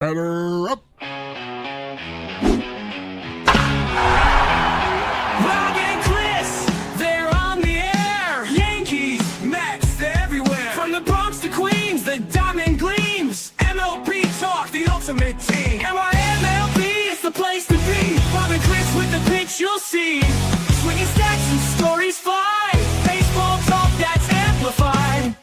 Batter up. Rob and Chris, they're on the air. Yankees, Mets, they're everywhere. From the Bronx to Queens, the diamond gleams. MLB talk, the ultimate team. MLB is the place to be. Rob and Chris with the pitch you'll see. Swinging stacks and stories fly. Baseball talk that's amplified.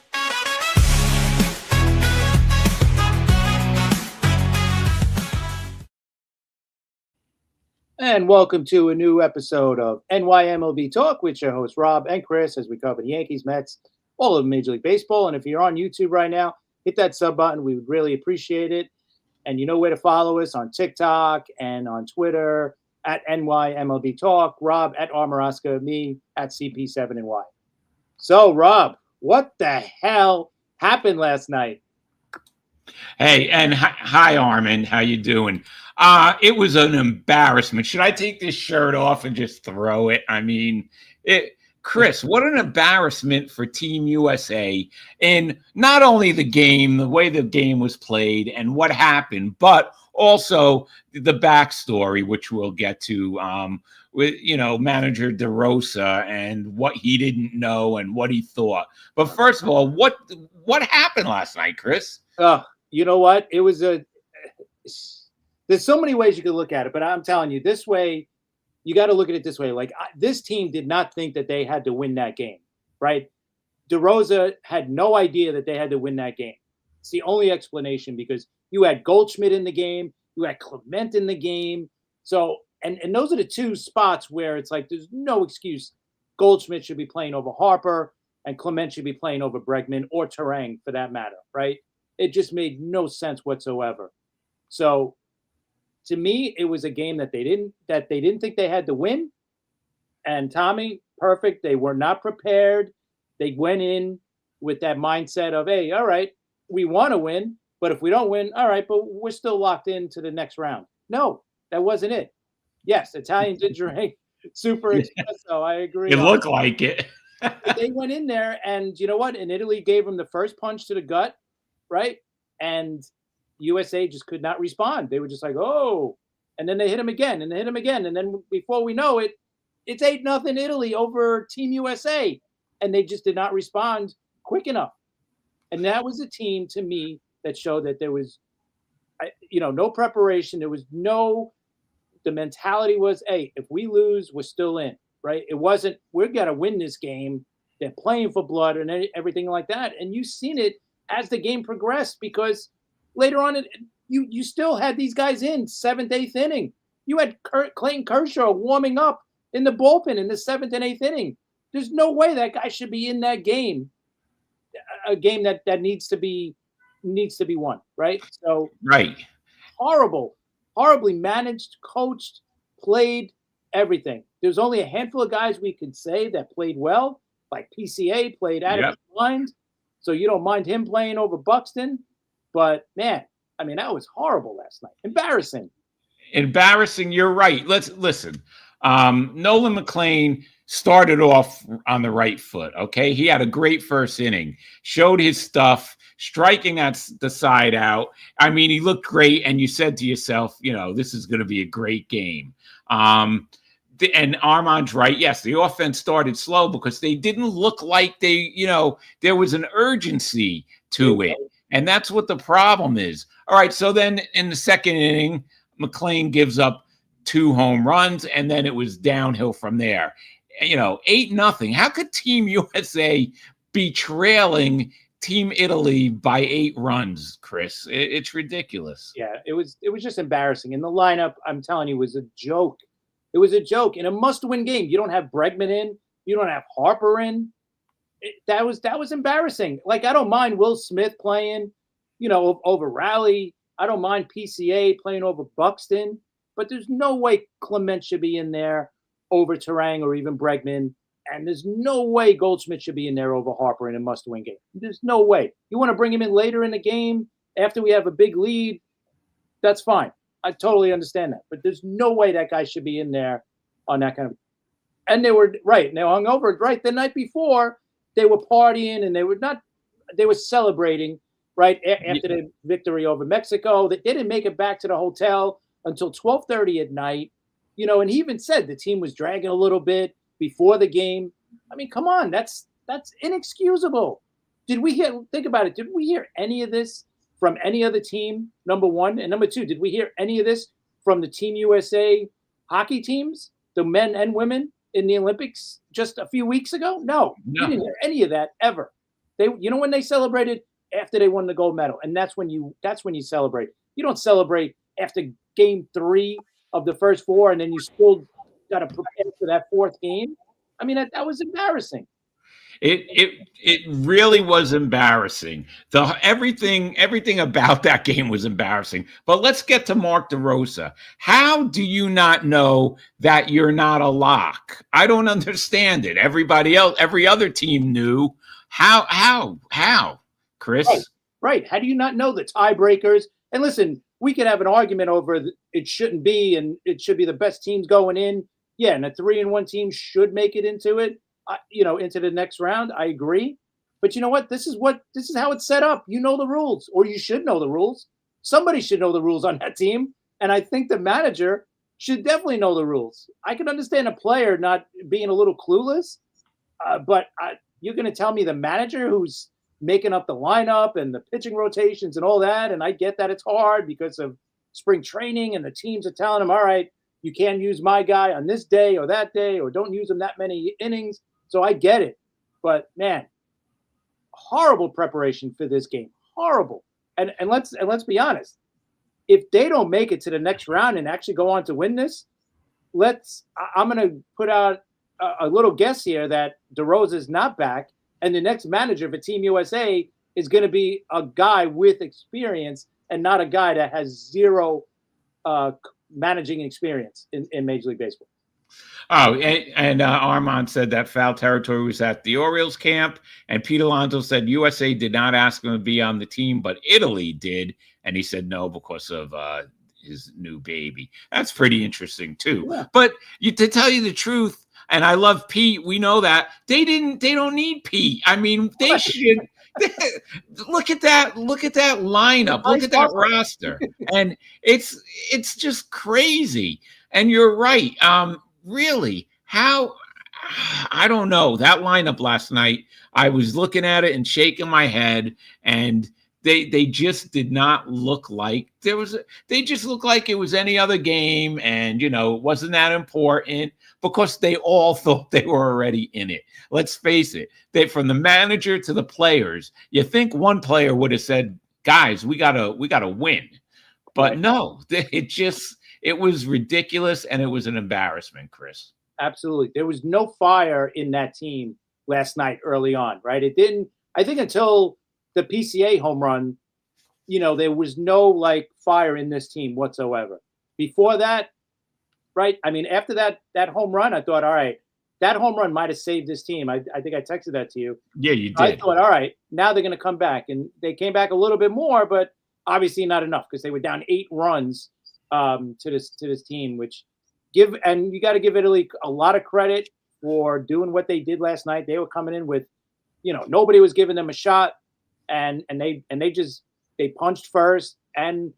And welcome to a new episode of NYMLB Talk with your hosts Rob and Chris as we cover the Yankees, Mets, all of Major League Baseball. And if you're on YouTube right now, hit that sub button. We would really appreciate it. And you know where to follow us on TikTok and on Twitter at NYMLB Talk, Rob at Armorosca, me at CP7NY. So, Rob, what the hell happened last night? Hey, and hi, Armin. How you doing? It was an embarrassment. Should I take this shirt off and just throw it? I mean, Chris, what an embarrassment for Team USA in not only the game, the way the game was played and what happened, but also the backstory, which we'll get to, with, manager DeRosa and what he didn't know and what he thought. But first of all, what happened last night, Chris? You know what? It was there's so many ways you could look at it, but I'm telling you, this way, you got to look at it this way. Like, this team did not think that they had to win that game, right? DeRosa had no idea that they had to win that game. It's the only explanation, because you had Goldschmidt in the game, you had Clement in the game. So, and those are the two spots where it's like, there's no excuse. Goldschmidt should be playing over Harper, and Clement should be playing over Bregman or Terang for that matter, right? It just made no sense whatsoever. So, to me, it was a game that they didn't think they had to win. And Tommy, perfect. They were not prepared. They went in with that mindset of, hey, all right, we want to win, but if we don't win, all right, but we're still locked into the next round. No, that wasn't it. Yes, Italians did drink super espresso. I agree. It looked like it. They went in there, and you know what? And Italy gave them the first punch to the gut, right? And USA just could not respond. They were just like, oh, and then they hit him again, and they hit him again. And then before we know it, it's 8-0 Italy over Team USA. And they just did not respond quick enough. And that was a team, to me, that showed that there was, no preparation. There was the mentality was, hey, if we lose, we're still in, right? It wasn't, we're going to win this game. They're playing for blood and everything like that. And you've seen it as the game progressed, because later on, you still had these guys in 7th, 8th inning. You had Clayton Kershaw warming up in the bullpen in the 7th and 8th inning. There's no way that guy should be in that game, a game that needs to be won, right? So, right, horribly managed, coached, played, everything. There's only a handful of guys we could say that played well, like PCA played out of his mind. So you don't mind him playing over Buxton. But, man, I mean, that was horrible last night. Embarrassing, you're right. Let's listen. Nolan McLean started off on the right foot, okay? He had a great first inning, showed his stuff, striking at the side out. I mean, he looked great, and you said to yourself, this is going to be a great game. And Armand's right. Yes, the offense started slow because they didn't look like there was an urgency to it. And that's what the problem is. All right, so then in the second inning, McLean gives up 2 home runs, and then it was downhill from there. 8-0. How could Team USA be trailing Team Italy by 8 runs, Chris? It's ridiculous. Yeah, it was just embarrassing. And the lineup, I'm telling you, was a joke. It was a joke in a must-win game. You don't have Bregman in. You don't have Harper in. That was embarrassing. Like, I don't mind Will Smith playing, over Raleigh. I don't mind PCA playing over Buxton. But there's no way Clement should be in there over Terang or even Bregman. And there's no way Goldschmidt should be in there over Harper in a must-win game. There's no way. You want to bring him in later in the game after we have a big lead, that's fine. I totally understand that. But there's no way that guy should be in there on that kind of – and they were – right. They were hungover. Right. The night before, they were partying and they were celebrating, right after the victory over Mexico. They didn't make it back to the hotel until 12:30 at night. And he even said the team was dragging a little bit before the game. I mean, come on, that's inexcusable. Think about it, did we hear any of this from any other team, number one? And number two, did we hear any of this from the Team USA hockey teams, the men and women in the Olympics just a few weeks ago? No. We didn't hear any of that ever. When they celebrated after they won the gold medal, and that's when you celebrate. You don't celebrate after game 3 of the first 4, and then you still got to prepare for that 4th game. I mean, that was embarrassing. It really was embarrassing. Everything about that game was embarrassing. But let's get to Mark DeRosa. How do you not know that you're not a lock? I don't understand it. Everybody else, every other team knew. How, Chris? Right. How do you not know the tiebreakers? And listen, we could have an argument over it shouldn't be, and it should be the best teams going in. Yeah, and a 3-1 team should make it into it. Into the next round. I agree. But you know what? This is how it's set up. You know the rules, or you should know the rules. Somebody should know the rules on that team. And I think the manager should definitely know the rules. I can understand a player not being a little clueless, but you're going to tell me the manager who's making up the lineup and the pitching rotations and all that, and I get that it's hard because of spring training and the teams are telling him, all right, you can't use my guy on this day or that day, or don't use him that many innings. So I get it. But man, horrible preparation for this game. Horrible. And let's be honest. If they don't make it to the next round and actually go on to win this, I'm going to put out a little guess here that DeRosa is not back, and the next manager for Team USA is going to be a guy with experience and not a guy that has zero managing experience in Major League Baseball. Oh, and Armand said that foul territory was at the Orioles camp, and Pete Alonso said USA did not ask him to be on the team, but Italy did, and he said no because of his new baby. That's pretty interesting too. Yeah. But to tell you the truth, and I love Pete, we know that they don't need Pete. I mean, they should. Look at that lineup. Look at that roster, and it's just crazy. And you're right. Really, how? I don't know. That lineup last night, I was looking at it and shaking my head, and they just did not look like they just looked like it was any other game, and it wasn't that important because they all thought they were already in it. Let's face it. From the manager to the players, you think one player would have said, "Guys, we gotta win," but no, it was ridiculous, and it was an embarrassment, Chris. Absolutely. There was no fire in that team last night early on, right? It didn't, I think, until the PCA home run, there was no fire in this team whatsoever. Before that, right? I mean, after that home run, I thought, all right, that home run might have saved this team. I think I texted that to you. Yeah, you did. I thought, all right, now they're going to come back. And they came back a little bit more, but obviously not enough because they were down 8 runs to this team, and you got to give Italy a lot of credit for doing what they did last night. They were coming in with, nobody was giving them a shot, and they punched first and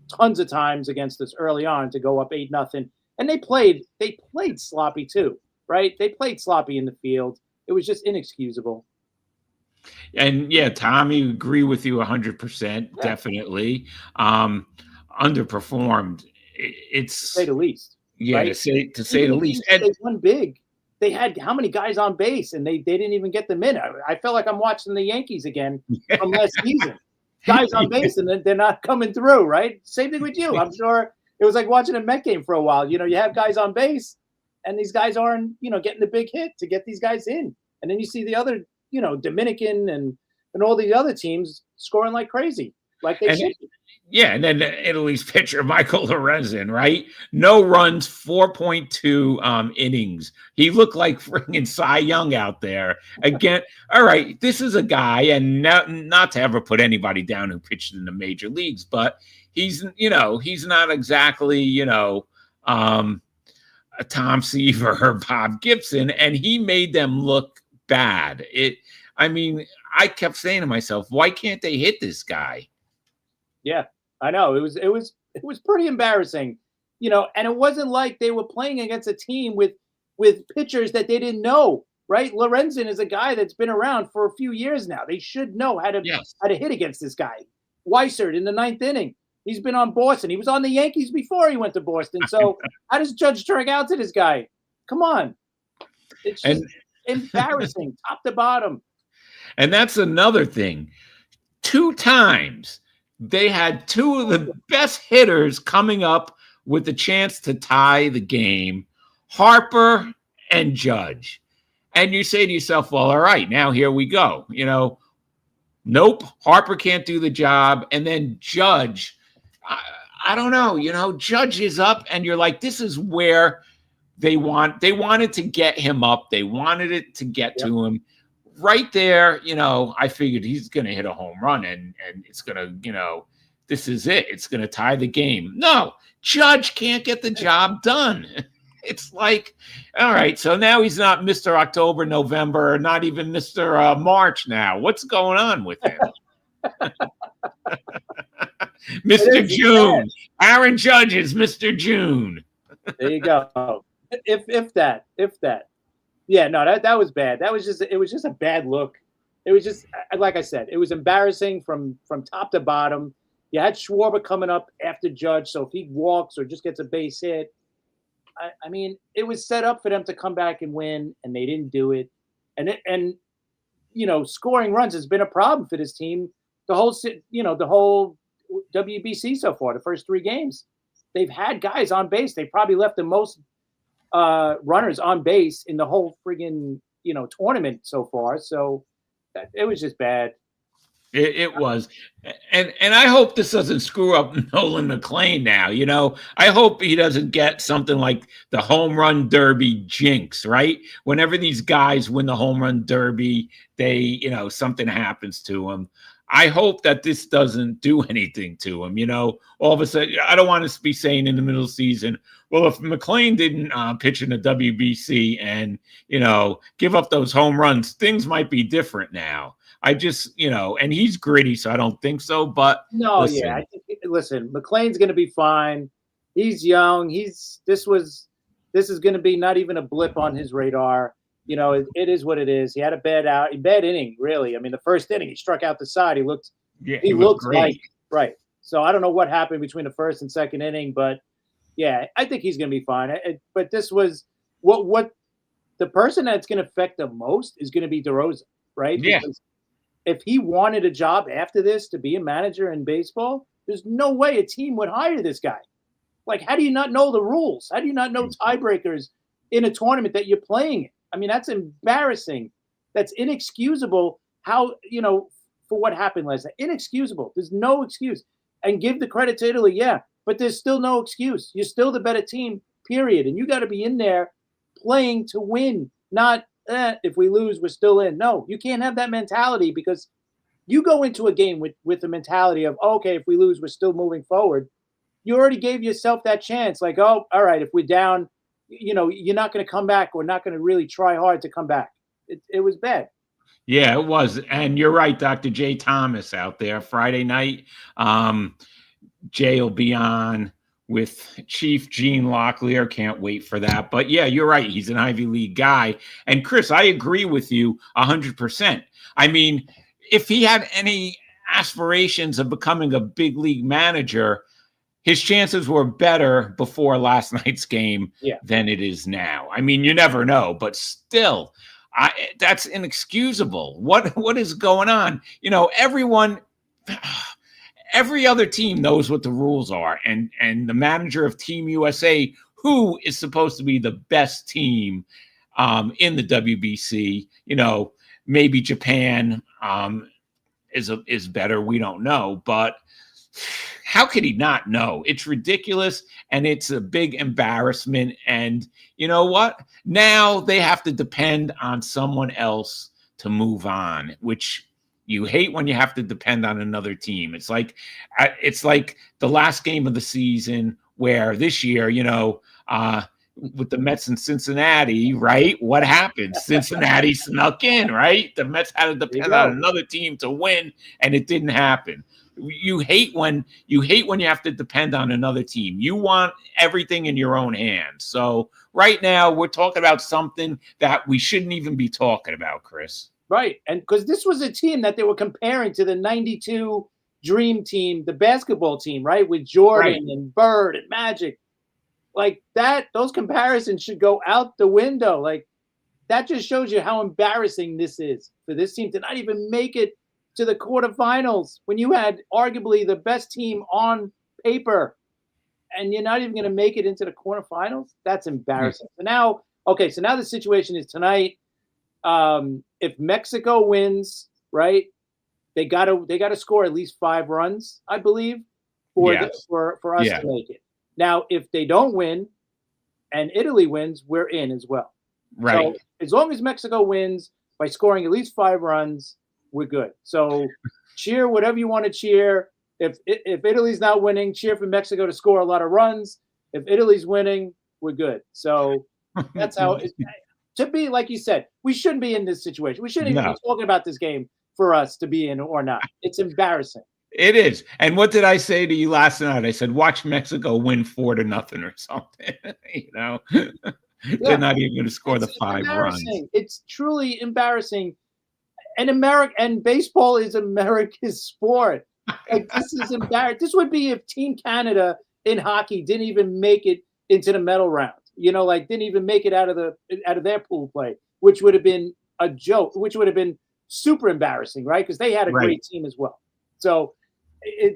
tons of times against us early on to go up 8-0. And they played sloppy too, right? They played sloppy in the field. It was just inexcusable. And yeah, Tommy, agree with you 100%. Yeah. Definitely. Underperformed. It's to say the least. Yeah, right? to say the least. And they won big. They had how many guys on base, and they didn't even get them in. I felt like I'm watching the Yankees again from last season. Guys on base, and they're not coming through, right? Same thing with you. I'm sure it was like watching a Met game for a while. You have guys on base, and these guys aren't, getting the big hit to get these guys in. And then you see the other, Dominican and all the other teams scoring like crazy, like they should. Yeah, and then Italy's pitcher, Michael Lorenzen, right? No runs, 4.2 innings. He looked like freaking Cy Young out there. Again, all right, this is a guy, and not to ever put anybody down who pitched in the major leagues, but he's not exactly, a Tom Seaver or Bob Gibson, and he made them look bad. I kept saying to myself, why can't they hit this guy? Yeah, I know. It was pretty embarrassing, and it wasn't like they were playing against a team with pitchers that they didn't know, right? Lorenzen is a guy that's been around for a few years now. They should know how to Yes. hit against this guy. Weissert in the 9th inning. He's been on Boston. He was on the Yankees before he went to Boston. So how does Judge strike out to this guy? Come on. It's just embarrassing, top to bottom. And that's another thing. 2 times they had 2 of the best hitters coming up with the chance to tie the game, Harper and Judge. And you say to yourself, well, all right, now here we go. Nope, Harper can't do the job. And then Judge, I don't know, Judge is up, and you're like, this is where they wanted to get him up. They wanted it to get to him. Right there, I figured he's going to hit a home run, and it's going to, this is it. It's going to tie the game. No, Judge can't get the job done. It's like, all right, so now he's not Mr. October, November, or not even Mr. March now. What's going on with him? Mr. June. Aaron Judge is Mr. June. There you go. If that. Yeah, no, that was bad. It was just a bad look. It was just, like I said, it was embarrassing from top to bottom. You had Schwarber coming up after Judge, so if he walks or just gets a base hit, I mean, it was set up for them to come back and win, and they didn't do it. And scoring runs has been a problem for this team the whole WBC so far, the first 3 games. They've had guys on base. They probably left the most runners on base in the whole friggin' tournament so far. So it was just bad. It was. And I hope this doesn't screw up Nolan McLean now. I hope he doesn't get something like the home run derby jinx, right? Whenever these guys win the home run derby, they, something happens to them. I hope that this doesn't do anything to him. All of a sudden, I don't want to be saying in the middle of the season, well, if McLean didn't pitch in the WBC and, give up those home runs, things might be different now. I just, and he's gritty, so I don't think so. But no, listen. Yeah, listen, McLean's going to be fine. He's young. This is going to be not even a blip on his radar. It is what it is. He had a bad inning, really. I mean, the first inning, he struck out the side. He looked great. Right. So I don't know what happened between the first and second inning, but yeah, I think he's going to be fine. But this was what the person that's going to affect the most is going to be DeRosa, right? Yeah. Because if he wanted a job after this to be a manager in baseball, there's no way a team would hire this guy. Like, how do you not know the rules? How do you not know tiebreakers in a tournament that you're playing in? I mean, that's embarrassing. That's inexcusable. How, for what happened last night. Inexcusable. There's no excuse. And give the credit to Italy, yeah, but there's still no excuse. You're still the better team, period. And you got to be in there playing to win, not if we lose, we're still in. No, you can't have that mentality, because you go into a game with the mentality of, okay, if we lose, we're still moving forward. You already gave yourself that chance. Like, oh, all right, if we're down, you're not going to come back. We're not going to really try hard to come back. It was bad. Yeah, it was. And you're right, Dr. J. Thomas out there Friday night. Jay will be on with Chief Gene Locklear. Can't wait for that. But yeah, you're right. He's an Ivy League guy. And Chris, I agree with you 100%. I mean, if he had any aspirations of becoming a big league manager, his chances were better before last night's game than it is now. I mean, you never know, but still, that's inexcusable. What is going on? Every other team knows what the rules are, and the manager of Team USA, who is supposed to be the best team in the WBC, maybe Japan is better. We don't know, but how could he not know? It's ridiculous, and it's a big embarrassment. And you know what? Now they have to depend on someone else to move on, which you hate when you have to depend on another team. It's like the last game of the season, where this year, with the Mets in Cincinnati, right? What happened? Cincinnati snuck in, right? The Mets had to depend on another team to win, and it didn't happen. You hate when you have to depend on another team. You want everything in your own hands. So right now we're talking about something that we shouldn't even be talking about, Chris. Right. And because this was a team that they were comparing to the 92 Dream Team, the basketball team, right? With Jordan and Bird and Magic. Like that, those comparisons should go out the window. Like that just shows you how embarrassing this is for this team to not even make it to the quarterfinals when you had arguably the best team on paper and you're not even going to make it into the quarterfinals. That's embarrassing. So now the situation is tonight. If Mexico wins, right, they gotta score at least 5 runs, I believe, for us to make it. Now, if they don't win and Italy wins, we're in as well. Right. So as long as Mexico wins by scoring at least 5 runs, we're good. So cheer whatever you want to cheer. If Italy's not winning, cheer for Mexico to score a lot of runs. If Italy's winning, we're good. So that's how it to be. Like you said, we shouldn't be in this situation. We shouldn't even be talking about this game for us to be in or not. It's embarrassing. It is. And what did I say to you last night? I said, watch Mexico win 4-0 or something. They're not even going to score the 5 runs. It's truly embarrassing. And baseball is America's sport. Like this is embarrassing. This would be if Team Canada in hockey didn't even make it into the medal round. Like didn't even make it out of their pool play, which would have been a joke, which would have been super embarrassing, right? Because they had a great team as well. So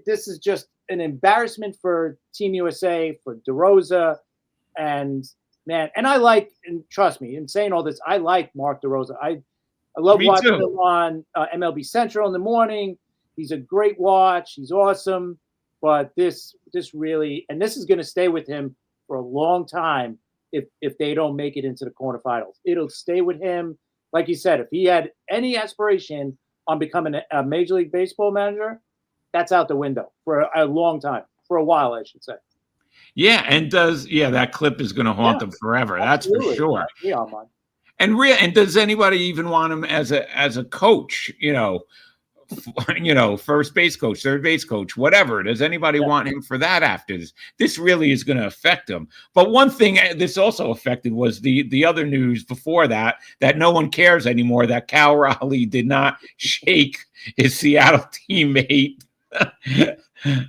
this is just an embarrassment for Team USA, for DeRosa, and I like, and trust me, in saying all this, I like Mark DeRosa. I love watching him on MLB Central in the morning. He's a great watch. He's awesome. But this really, and this is going to stay with him for a long time if they don't make it into the quarterfinals. It'll stay with him. Like you said, if he had any aspiration on becoming a Major League Baseball manager, that's out the window for a long time, for a while, I should say. Yeah, and that clip is going to haunt them forever. Absolutely. That's for sure. Yeah, man. And does anybody even want him as a coach? First base coach, third base coach, whatever. Does anybody want him for that after this? This really is going to affect him. But one thing this also affected was the other news before that no one cares anymore, that Cal Raleigh did not shake his Seattle teammate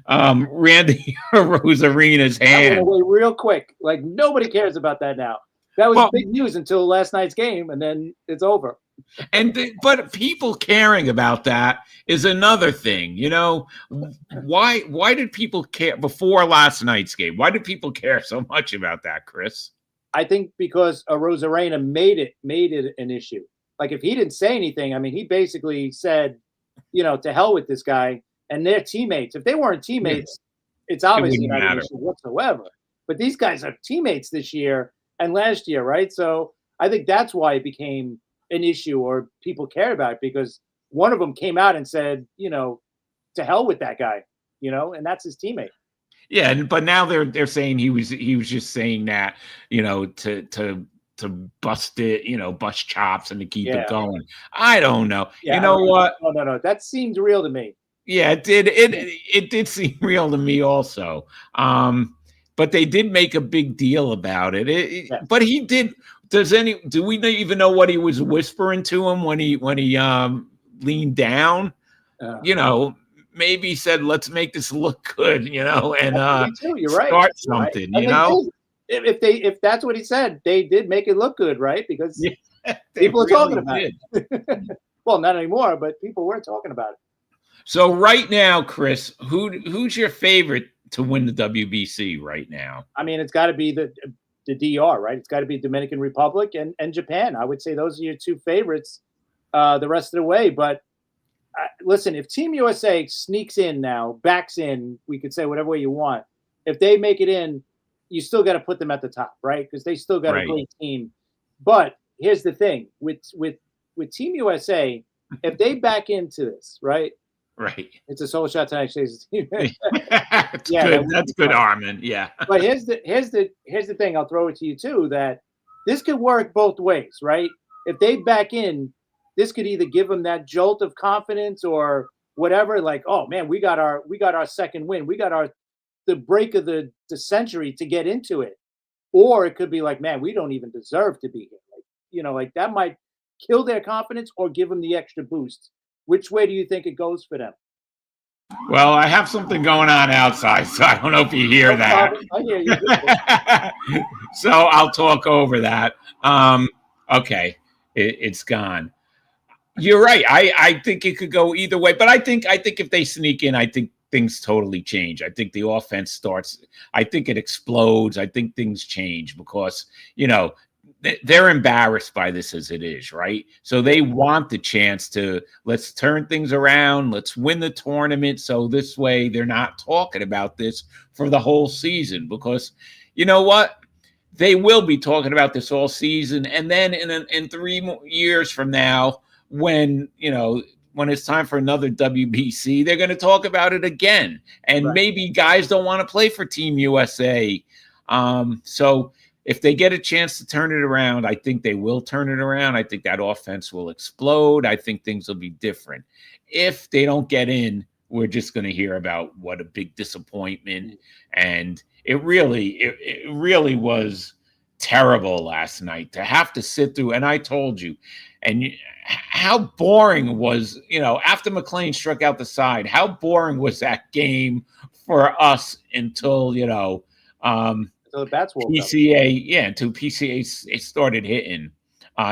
Randy Rosarena's hand. Away real quick. Like nobody cares about that now. That was big news until last night's game, and then it's over. But people caring about that is another thing. Why did people care before last night's game? Why did people care so much about that, Chris? I think because Rosarena made it an issue. Like if he didn't say anything, I mean, he basically said, to hell with this guy and their teammates. If they weren't teammates, it's obviously not an issue whatsoever. But these guys are teammates this year and last year, right? So I think that's why it became an issue or people cared about it, because one of them came out and said, to hell with that guy, and that's his teammate. Yeah, but now they're saying he was just saying that, to bust it, bust chops and to keep it going. I don't know. Yeah, what? No. That seemed real to me. Yeah, it did. It did seem real to me also. But they did make a big deal about it. But he did. Do we even know what he was whispering to him when he leaned down? Maybe he said, "Let's make this look good," and start something. Right. If that's what he said, they did make it look good, right? Because people are talking about it. Well, not anymore, but people were talking about it. So right now, Chris, who's your favorite to win the WBC right now? I mean, it's got to be the DR, right? It's got to be Dominican Republic and Japan. I would say those are your two favorites the rest of the way. But listen, if Team USA sneaks in now, backs in, we could say whatever way you want. If they make it in, you still got to put them at the top, right? Because they still got a great team. But here's the thing with Team USA, if they back into this, right? Right. It's a solo shot tonight. Chase. That's Yeah, good. That's good, Armin. Yeah. But here's the thing. I'll throw it to you too. That this could work both ways, right? If they back in, this could either give them that jolt of confidence or whatever. Like, oh man, we got our second win. We got the break of the century to get into it. Or it could be like, man, we don't even deserve to be here. Like, like that might kill their confidence or give them the extra boost. Which way do you think it goes for them? Well, I have something going on outside, so I don't know if you hear that. I hear you. So I'll talk over that. Okay, it's gone. You're right. I think it could go either way, but I think if they sneak in, I think things totally change. I think the offense starts. I think it explodes. I think things change because they're embarrassed by this as it is, right? So they want the chance to let's turn things around, let's win the tournament. So this way they're not talking about this for the whole season because you know what? They will be talking about this all season. And then in 3 years from now, when it's time for another WBC, they're going to talk about it again. And maybe guys don't want to play for Team USA. So if they get a chance to turn it around, I think they will turn it around. I think that offense will explode. I think things will be different. If they don't get in, we're just going to hear about what a big disappointment. And it really was terrible last night to have to sit through. And I told you, how boring was, after McLean struck out the side, how boring was that game for us until, So the bats woke PCA, until PCA started hitting.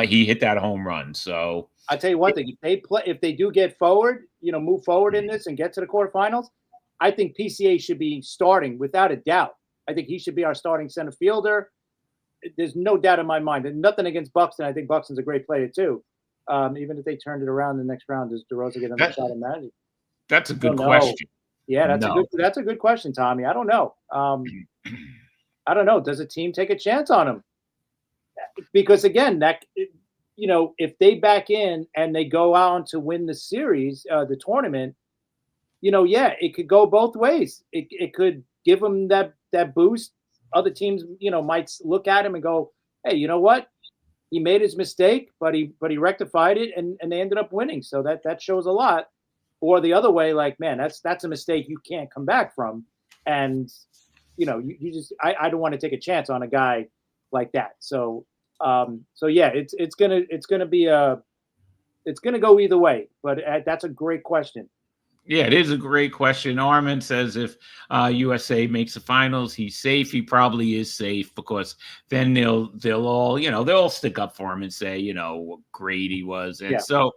He hit that home run. So I'll tell you one thing: if they do get forward, move forward in this and get to the quarterfinals, I think PCA should be starting without a doubt. I think he should be our starting center fielder. There's no doubt in my mind. And nothing against Buxton. I think Buxton's a great player too. Even if they turned it around the next round, does DeRosa get another shot at Magic? That's a good question. Yeah, that's a good question, Tommy. I don't know. I don't know. Does a team take a chance on him? Because again, if they back in and they go on to win the series, the tournament, it could go both ways. It could give them that boost. Other teams, might look at him and go, "Hey, you know what? He made his mistake, but he rectified it, and they ended up winning." So that shows a lot. Or the other way, like, man, that's a mistake you can't come back from, and you just I don't want to take a chance on a guy like that. So yeah, it's gonna go either way. But that's a great question. Yeah, it is a great question. Armin says if USA makes the finals, he's safe. He probably is safe because then they'll all stick up for him and say what great he was. And so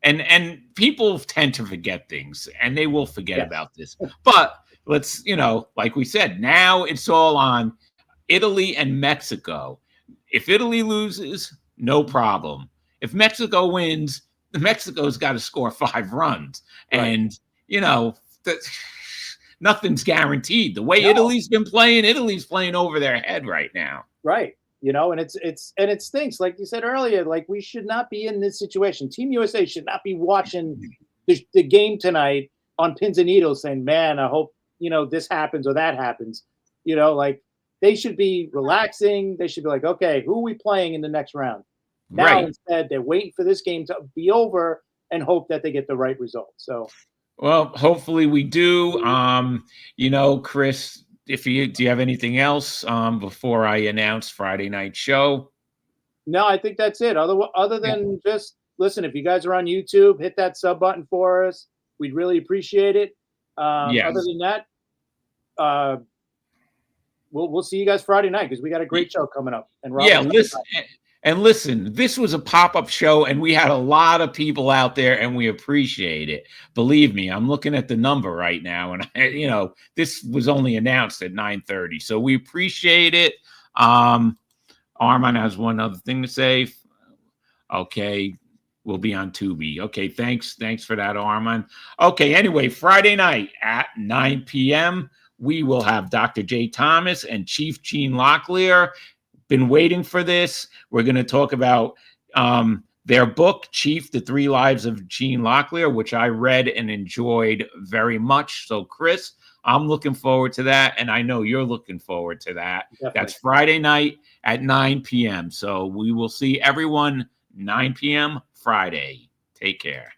and people tend to forget things, and they will forget about this. But let's, like we said, now it's all on Italy and Mexico. If Italy loses, no problem. If Mexico wins, Mexico's got to score 5 runs. Right. And, nothing's guaranteed. The way Italy's been playing, Italy's playing over their head right now. Right. And it stinks. Like you said earlier, like we should not be in this situation. Team USA should not be watching the game tonight on pins and needles saying, man, I hope, this happens or that happens. Like they should be relaxing. They should be like, okay, who are we playing in the next round? Now instead, they're waiting for this game to be over and hope that they get the right result. So, well, hopefully we do. Chris, do you have anything else before I announce Friday night show? No, I think that's it. Other than just listen, if you guys are on YouTube, hit that sub button for us. We'd really appreciate it. Other than that, we'll see you guys Friday night because we got a great show coming up. And listen, this was a pop-up show, and we had a lot of people out there, and we appreciate it. Believe me, I'm looking at the number right now, and this was only announced at 9:30, so we appreciate it. Armand has one other thing to say. Okay, we'll be on Tubi. Okay, thanks for that, Armand. Okay, anyway, Friday night at 9 p.m., we will have Dr. J. Thomas and Chief Gene Locklear. Been waiting for this. We're going to talk about their book, Chief, The 3 Lives of Gene Locklear, which I read and enjoyed very much. So, Chris, I'm looking forward to that, and I know you're looking forward to that. Definitely. That's Friday night at 9 p.m. So we will see everyone 9 p.m. Friday. Take care.